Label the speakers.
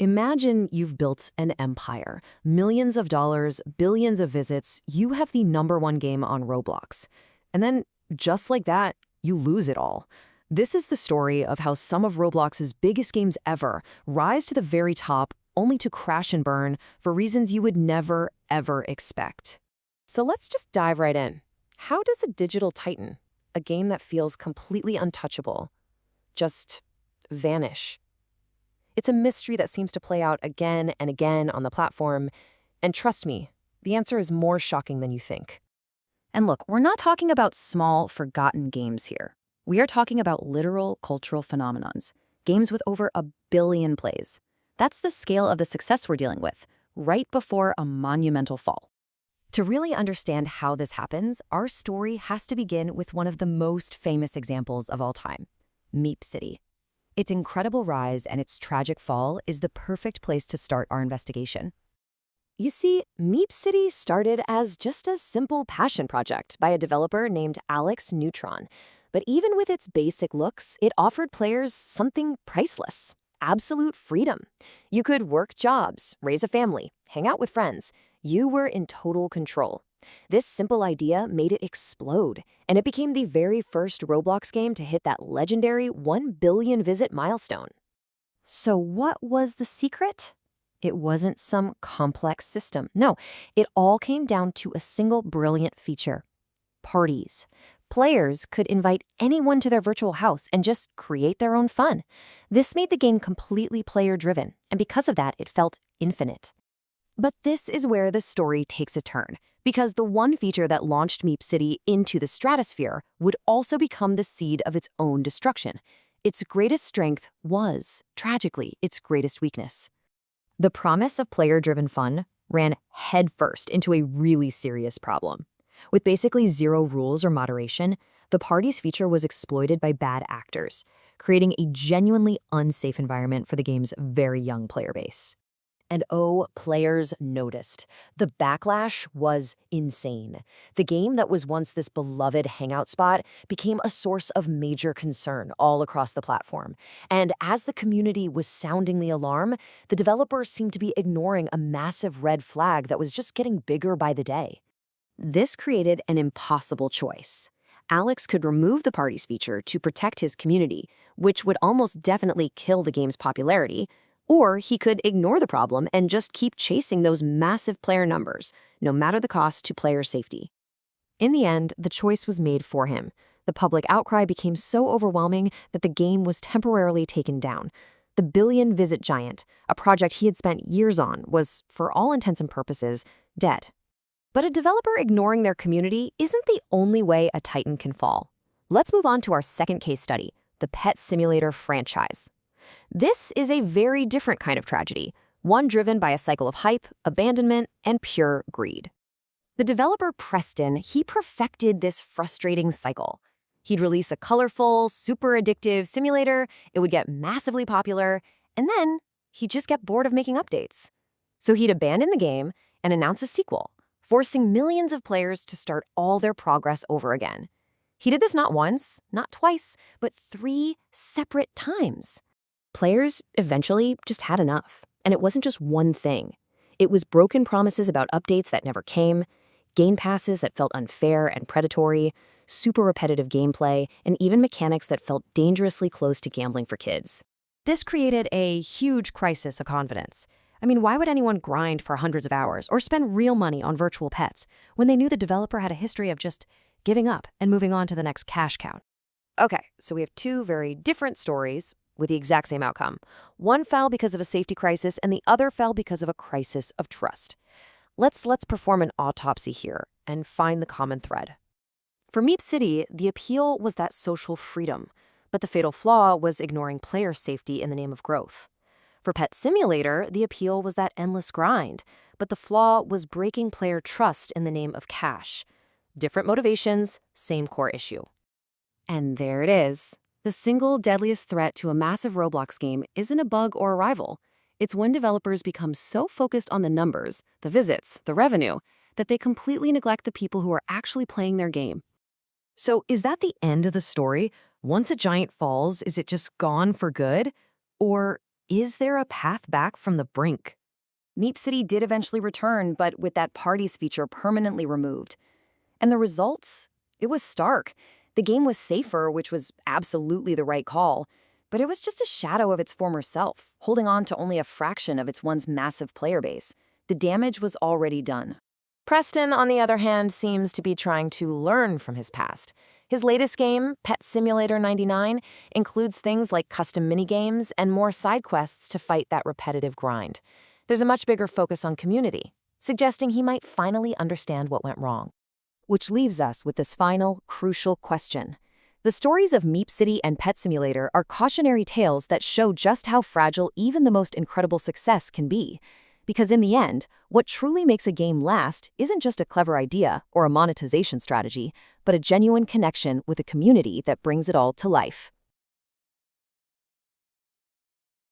Speaker 1: Imagine you've built an empire. Millions of dollars, billions of visits, you have the #1 game on Roblox. And then, just like that, you lose it all. This is the story of how some of Roblox's biggest games ever rise to the very top only to crash and burn for reasons you would never, ever expect. So let's just dive right in. How does a digital titan, a game that feels completely untouchable, just vanish? It's a mystery that seems to play out again and again on the platform. And trust me, the answer is more shocking than you think. And look, we're not talking about small, forgotten games here. We are talking about literal cultural phenomenons, games with over 1 billion plays. That's the scale of the success we're dealing with, right before a monumental fall. To really understand how this happens, our story has to begin with one of the most famous examples of all time, Meep City. Its incredible rise and its tragic fall is the perfect place to start our investigation. You see, Meep City started as just a simple passion project by a developer named Alex Neutron. But even with its basic looks, it offered players something priceless: absolute freedom. You could work jobs, raise a family, hang out with friends. You were in total control. This simple idea made it explode, and it became the very first Roblox game to hit that legendary 1 billion visit milestone. So what was the secret? It wasn't some complex system. No, it all came down to a single brilliant feature: parties. Players could invite anyone to their virtual house and just create their own fun. This made the game completely player-driven, and because of that, it felt infinite. But this is where the story takes a turn, because the one feature that launched Meep City into the stratosphere would also become the seed of its own destruction. Its greatest strength was, tragically, its greatest weakness. The promise of player-driven fun ran headfirst into a really serious problem. With basically zero rules or moderation, the parties feature was exploited by bad actors, creating a genuinely unsafe environment for the game's very young player base. And oh, players noticed. The backlash was insane. The game that was once this beloved hangout spot became a source of major concern all across the platform. And as the community was sounding the alarm, the developers seemed to be ignoring a massive red flag that was just getting bigger by the day. This created an impossible choice. Alex could remove the parties feature to protect his community, which would almost definitely kill the game's popularity, or he could ignore the problem and just keep chasing those massive player numbers, no matter the cost to player safety. In the end, the choice was made for him. The public outcry became so overwhelming that the game was temporarily taken down. The billion-visit giant, a project he had spent years on, was, for all intents and purposes, dead. But a developer ignoring their community isn't the only way a titan can fall. Let's move on to our second case study, the Pet Simulator franchise. This is a very different kind of tragedy, one driven by a cycle of hype, abandonment, and pure greed. The developer Preston, he perfected this frustrating cycle. He'd release a colorful, super addictive simulator, it would get massively popular, and then he'd just get bored of making updates. So he'd abandon the game and announce a sequel, forcing millions of players to start all their progress over again. He did this not once, not twice, but 3 separate times. Players eventually just had enough, and it wasn't just one thing. It was broken promises about updates that never came, game passes that felt unfair and predatory, super repetitive gameplay, and even mechanics that felt dangerously close to gambling for kids. This created a huge crisis of confidence. I mean, why would anyone grind for hundreds of hours or spend real money on virtual pets when they knew the developer had a history of just giving up and moving on to the next cash cow? Okay, so we have 2 very different stories with the exact same outcome. One fell because of a safety crisis, and the other fell because of a crisis of trust. Let's perform an autopsy here and find the common thread. For Meep City, the appeal was that social freedom, but the fatal flaw was ignoring player safety in the name of growth. For Pet Simulator, the appeal was that endless grind, but the flaw was breaking player trust in the name of cash. Different motivations, same core issue. And there it is. The single deadliest threat to a massive Roblox game isn't a bug or a rival. It's when developers become so focused on the numbers, the visits, the revenue, that they completely neglect the people who are actually playing their game. So is that the end of the story? Once a giant falls, is it just gone for good? Or is there a path back from the brink?
Speaker 2: Meep City did eventually return, but with that parties feature permanently removed. And the results? It was stark. The game was safer, which was absolutely the right call, but it was just a shadow of its former self, holding on to only a fraction of its once massive player base. The damage was already done.
Speaker 1: Preston, on the other hand, seems to be trying to learn from his past. His latest game, Pet Simulator 99, includes things like custom minigames and more side quests to fight that repetitive grind. There's a much bigger focus on community, suggesting he might finally understand what went wrong.
Speaker 2: Which leaves us with this final, crucial question. The stories of Meep City and Pet Simulator are cautionary tales that show just how fragile even the most incredible success can be. Because in the end, what truly makes a game last isn't just a clever idea or a monetization strategy, but a genuine connection with a community that brings it all to life.